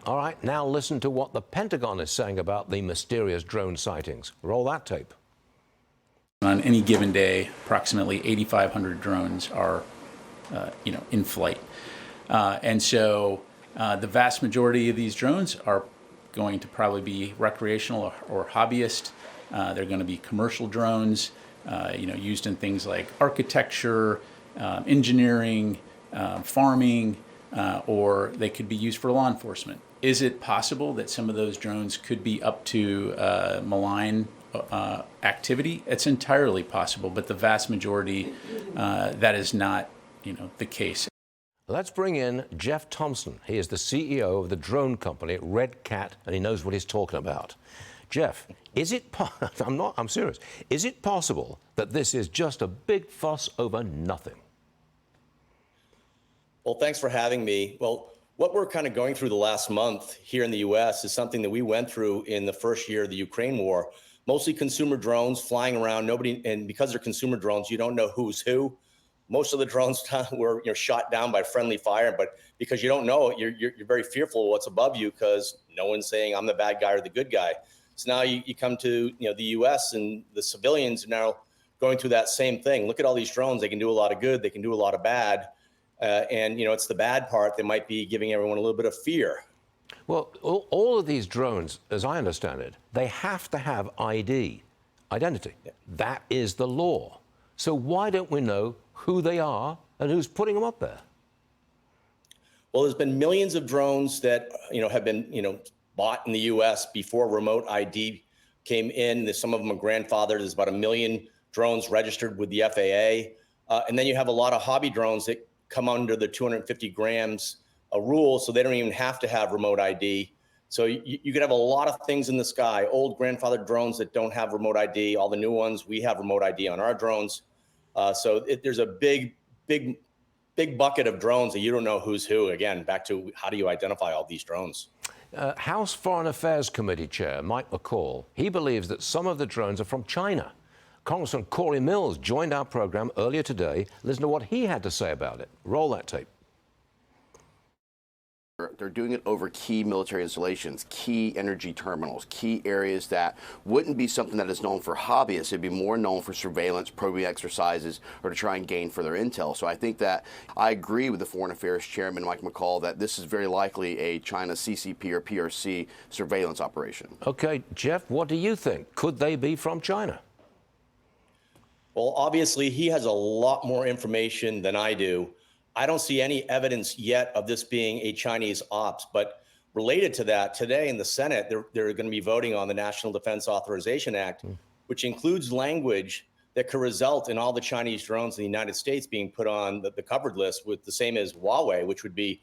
All right, now listen to what the Pentagon is saying about the mysterious drone sightings. Roll that tape. On any given day, approximately 8,500 drones are, in flight. And so the vast majority of these drones are going to probably be recreational or hobbyist. They're going to be commercial drones, used in things like architecture, engineering, farming, or they could be used for law enforcement. Is it possible that some of those drones could be up to malign activity? It's entirely possible, but the vast majority, that is not, the case. Let's bring in Jeff Thompson. He is the CEO of the drone company Cat, and he knows what he's talking about. Jeff, I'm serious. Is it possible that this is just a big fuss over nothing? Well, thanks for having me. Well, what we're kind of going through the last month here in the U.S. is something that we went through in the first year of the Ukraine war. Mostly consumer drones flying around. And because they're consumer drones, you don't know who's who. Most of the drones were shot down by friendly fire, but because you don't know it, you're very fearful of what's above you because no one's saying I'm the bad guy or the good guy. So now you come to the U.S. and the civilians are now going through that same thing. Look at all these drones. They can do a lot of good. They can do a lot of bad. And it's the bad part that might be giving everyone a little bit of fear. Well, all of these drones, as I understand it, they have to have identity. Yeah. That is the law. So why don't we know who they are and who's putting them up there? Well, there's been millions of drones that have been bought in the U.S. before remote ID came in. Some of them are grandfathered. There's about 1 million drones registered with the FAA, and then you have a lot of hobby drones that come under the 250 grams rule, so they don't even have to have remote ID. So you could have a lot of things in the sky, old grandfathered drones that don't have remote ID. All the new ones, we have remote ID on our drones. So there's a big bucket of drones that you don't know who's who. Again, back to how do you identify all these drones? House Foreign Affairs Committee Chair Mike McCall, he believes that some of the drones are from China. Congressman Corey Mills joined our program earlier today. Listen to what he had to say about it. Roll that tape. They're doing it over key military installations, key energy terminals, key areas that wouldn't be something that is known for hobbyists. It'd be more known for surveillance, probing exercises, or to try and gain further intel. So I think that I agree with the Foreign Affairs Chairman, Mike McCall, that this is very likely a China CCP or PRC surveillance operation. Okay, Jeff, what do you think? Could they be from China? Well, obviously, he has a lot more information than I do. I don't see any evidence yet of this being a Chinese ops, but related to that, today in the Senate, they're going to be voting on the National Defense Authorization Act, which includes language that could result in all the Chinese drones in the United States being put on the covered list with the same as Huawei, which would be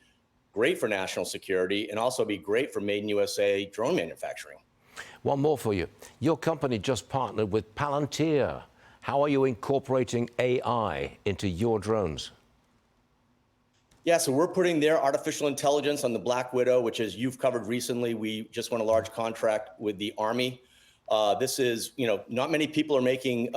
great for national security and also be great for made in USA drone manufacturing. One more for you. Your company just partnered with Palantir. How are you incorporating AI into your drones? Yeah, so we're putting their artificial intelligence on the Black Widow, which, as you've covered recently, we just won a large contract with the Army. This is, not many people are making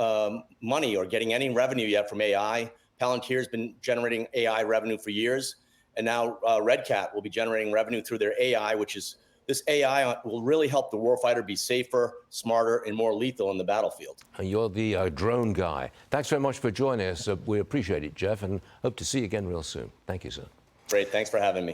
money or getting any revenue yet from AI. Palantir has been generating AI revenue for years, and now Cat will be generating revenue through their AI, which is this AI will really help the warfighter be safer, smarter, and more lethal in the battlefield. And you're the drone guy. Thanks very much for joining us. We appreciate it, Jeff, and hope to see you again real soon. Thank you, sir. Great. Thanks for having me.